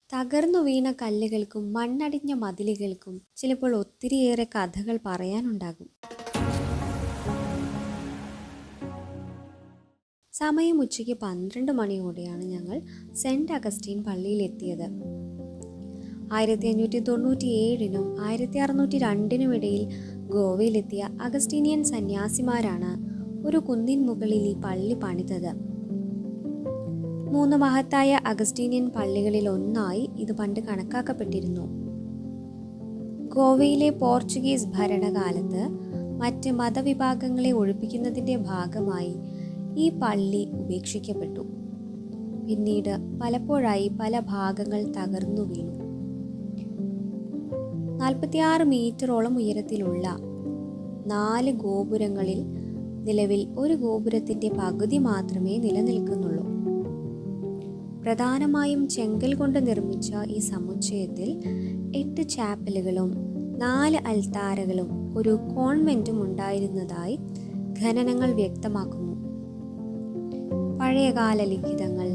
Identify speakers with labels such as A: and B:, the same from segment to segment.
A: തകർന്നു വീണ കല്ലുകൾക്കും മണ്ണടിഞ്ഞ മതിലുകൾക്കും ചിലപ്പോൾ ഒത്തിരിയേറെ കഥകൾ പറയാനുണ്ടാകും. സമയം ഉച്ചയ്ക്ക് 12 മണിയോടെയാണ് ഞങ്ങൾ സെൻറ്റ് അഗസ്റ്റീൻ പള്ളിയിലെത്തിയത്. 1597 1602 ഇടയിൽ ഗോവയിലെത്തിയ അഗസ്റ്റീനിയൻ സന്യാസിമാരാണ് ഒരു കുന്നിൻ മുകളിൽ ഈ പള്ളി പണിതത്. 3 മഹത്തായ അഗസ്റ്റീനിയൻ പള്ളികളിൽ ഒന്നായി ഇത് പണ്ട് കണക്കാക്കപ്പെട്ടിരുന്നു. ഗോവയിലെ പോർച്ചുഗീസ് ഭരണകാലത്ത് മറ്റ് മതവിഭാഗങ്ങളെ ഒഴിപ്പിക്കുന്നതിൻ്റെ ഭാഗമായി ഈ പള്ളി ഉപേക്ഷിക്കപ്പെട്ടു. പിന്നീട് പലപ്പോഴായി പല ഭാഗങ്ങൾ തകർന്നു വീണു. 46 മീറ്ററോളം ഉയരത്തിലുള്ള 4 ഗോപുരങ്ങളിൽ നിലവിൽ ഒരു ഗോപുരത്തിൻ്റെ പകുതി മാത്രമേ നിലനിൽക്കുന്നുള്ളൂ. പ്രധാനമായും ചെങ്കൽ കൊണ്ട് നിർമ്മിച്ച ഈ സമുച്ചയത്തിൽ 8 ചാപ്പലുകളും 4 അൽത്താരകളും ഒരു കോൺവെന്റും ഉണ്ടായിരുന്നതായി ഖനനങ്ങൾ വ്യക്തമാക്കുന്നു. പഴയകാല ലിഖിതങ്ങൾ,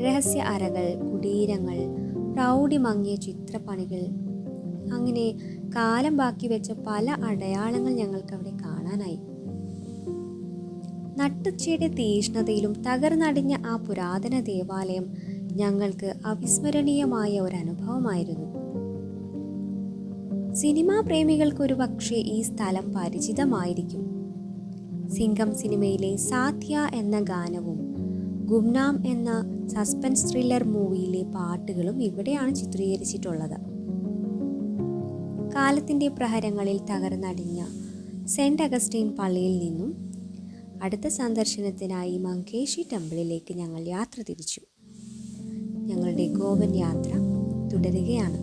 A: രഹസ്യ അറകൾ, കുടീരങ്ങൾ, പ്രൗഢി മങ്ങിയ ചിത്രപ്പണികൾ, അങ്ങനെ കാലം ബാക്കി വെച്ച പല അടയാളങ്ങൾ ഞങ്ങൾക്കവിടെ കാണാനായി. നട്ടുച്ചയുടെ തീഷ്ണതയിലും തകർന്നടിഞ്ഞ ആ പുരാതന ദേവാലയം ഞങ്ങൾക്ക് അവിസ്മരണീയമായ ഒരു അനുഭവമായിരുന്നു. സിനിമാ പ്രേമികൾക്ക് ഒരു പക്ഷേ ഈ സ്ഥലം പരിചിതമായിരിക്കും. സിംഗം സിനിമയിലെ സാത്യ എന്ന ഗാനവും ഗുംനാം എന്ന സസ്പെൻസ് ത്രില്ലർ മൂവിയിലെ പാട്ടുകളും ഇവിടെയാണ് ചിത്രീകരിച്ചിട്ടുള്ളത്. കാലത്തിൻ്റെ പ്രഹരങ്ങളിൽ തകർന്നടിഞ്ഞ സെൻറ്റ് അഗസ്റ്റീൻ പള്ളിയിൽ നിന്നും അടുത്ത സന്ദർശനത്തിനായി മങ്കേഷി ടെമ്പിളിലേക്ക് ഞങ്ങൾ യാത്ര തിരിച്ചു. ഞങ്ങളുടെ ഗോവൻ യാത്ര തുടരുകയാണ്.